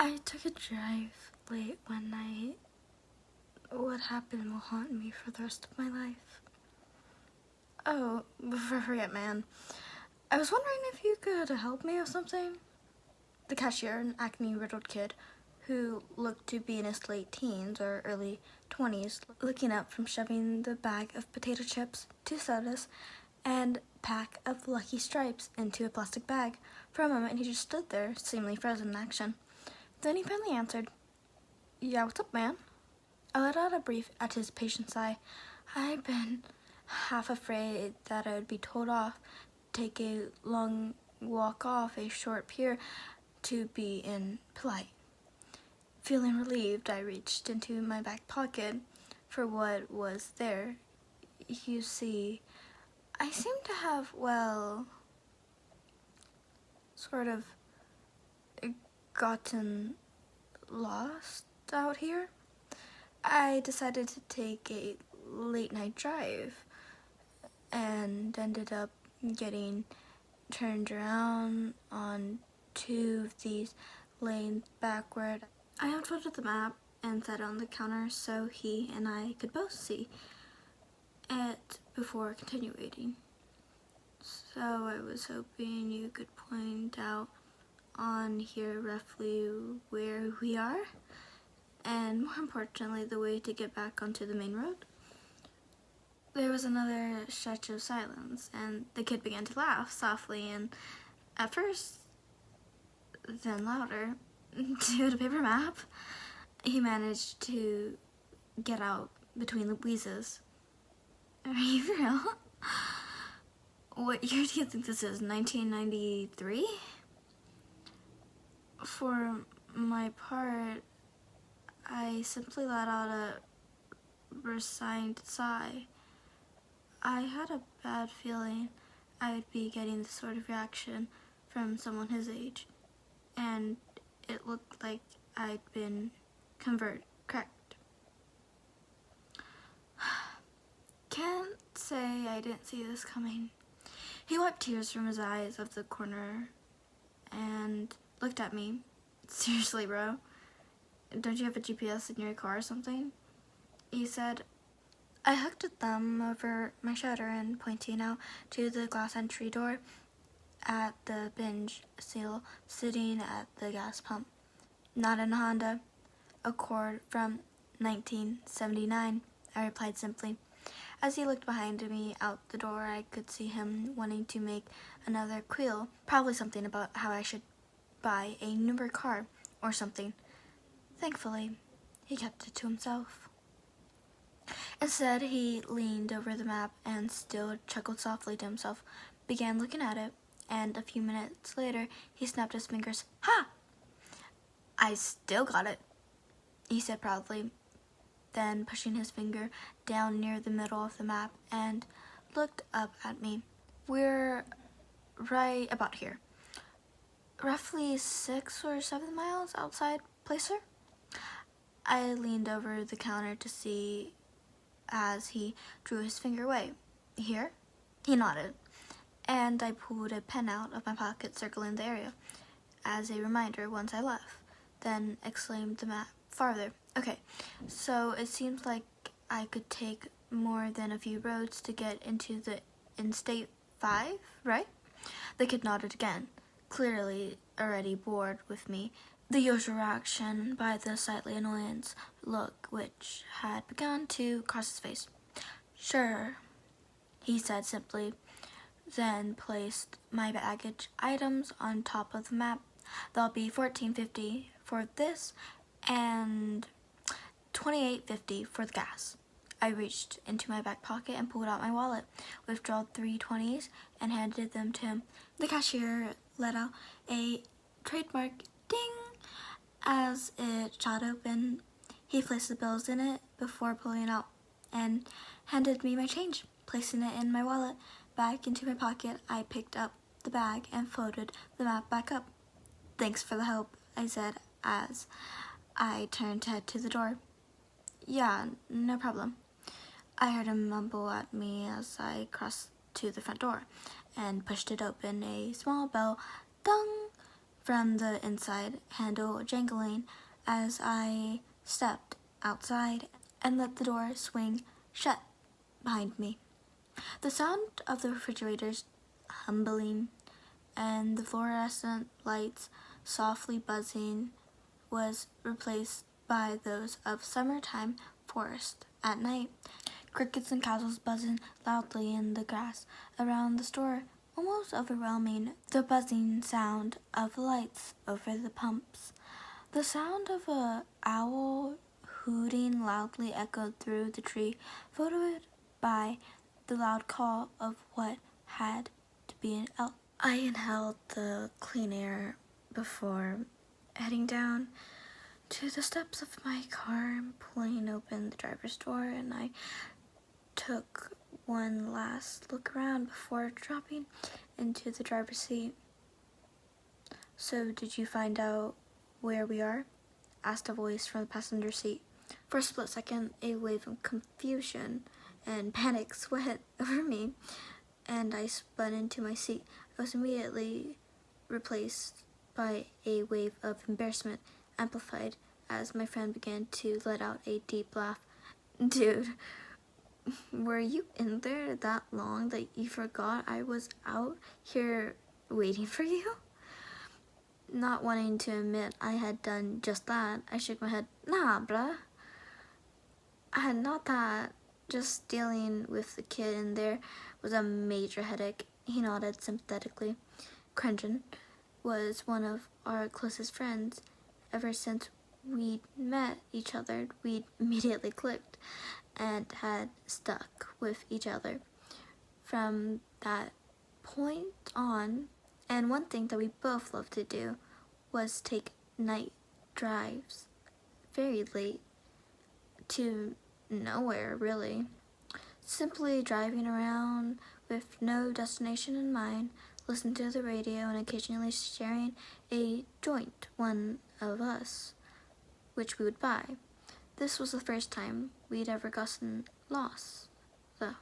I took a drive late one night. What happened will haunt me for the rest of my life. Oh, before I forget, man. I was wondering if you could help me with something. The cashier, an acne-riddled kid who looked to be in his late teens or early 20s, looking up from shoving the bag of potato chips, 2 sodas, and pack of Lucky Stripes into a plastic bag. For a moment, he just stood there, seemingly frozen in action. Then he finally answered, "Yeah, what's up, man?" I let out a brief anticipation sigh. I'd been half afraid that I would be told off, take a long walk off a short pier to be polite. Feeling relieved, I reached into my back pocket for what was there. You see, I seem to have, sort of gotten lost out here. I decided to take a late night drive and ended up getting turned around on 2 of these lanes backward. I unfolded the map and set it on the counter so he and I could both see it before continuing. So I was hoping you could point out on here roughly where we are, and more importantly, the way to get back onto the main road. There was another stretch of silence, and the kid began to laugh softly and at first, then louder. Do you have a paper map? He managed to get out between the wheezes. Are you real? What year do you think this is, 1993? For my part, I simply let out a resigned sigh. I had a bad feeling I would be getting this sort of reaction from someone his age, and it looked like I'd been correct. Can't say I didn't see this coming. He wiped tears from his eyes of the corner and looked at me. Seriously, bro? Don't you have a GPS in your car or something? He said. I hooked a thumb over my shoulder and pointing out to the glass entry door at the binge seal sitting at the gas pump. Not in a Honda Accord from 1979, I replied simply. As he looked behind me out the door, I could see him wanting to make another queal, probably something about how I should buy a newer car or something. Thankfully, he kept it to himself. Instead, he leaned over the map and still chuckled softly to himself, began looking at it, and a few minutes later, he snapped his fingers. Ha! I still got it, he said proudly, then pushing his finger down near the middle of the map and looked up at me. We're right about here. Roughly 6 or 7 miles outside Placer? I leaned over the counter to see as he drew his finger away. Here? He nodded, and I pulled a pen out of my pocket circling the area as a reminder once I left, then exclaimed the map farther. Okay, so it seems like I could take more than a few roads to get into the Interstate 5, right? The kid nodded again, clearly already bored with me, the usual reaction by the slightly annoyance look which had begun to cross his face. Sure, he said simply, then placed my baggage items on top of the map. There'll be $14.50 for this and $28.50 for the gas. I reached into my back pocket and pulled out my wallet, withdrew 3 20s, and handed them to him. The cashier let out a trademark ding as it shot open. He placed the bills in it before pulling out and handed me my change. Placing it in my wallet back into my pocket, I picked up the bag and folded the map back up. Thanks for the help, I said as I turned to head to the door. Yeah, no problem. I heard him mumble at me as I crossed to the front door and pushed it open. A small bell, dong, from the inside handle jangling as I stepped outside and let the door swing shut behind me. The sound of the refrigerators humbling and the fluorescent lights softly buzzing was replaced by those of summertime forest at night. Crickets and castles buzzing loudly in the grass around the store, almost overwhelming the buzzing sound of the lights over the pumps. The sound of an owl hooting loudly echoed through the tree, followed by the loud call of what had to be an elk. I inhaled the clean air before heading down to the steps of my car and pulling open the driver's door, and I took one last look around before dropping into the driver's seat. "So, did you find out where we are?" asked a voice from the passenger seat. For a split second, a wave of confusion and panic swept over me, and I spun into my seat. I was immediately replaced by a wave of embarrassment, amplified as my friend began to let out a deep laugh. "Dude, were you in there that long that you forgot I was out here waiting for you?" Not wanting to admit I had done just that, I shook my head. "Nah, bruh. Not that. Just dealing with the kid in there was a major headache." He nodded sympathetically. Crenjan was one of our closest friends. Ever since we'd met each other, we'd immediately clicked and had stuck with each other from that point on. And one thing that we both loved to do was take night drives, very late, to nowhere really. Simply driving around with no destination in mind, listening to the radio and occasionally sharing a joint, one of us, which we would buy. This was the first time we'd ever gotten lost, though.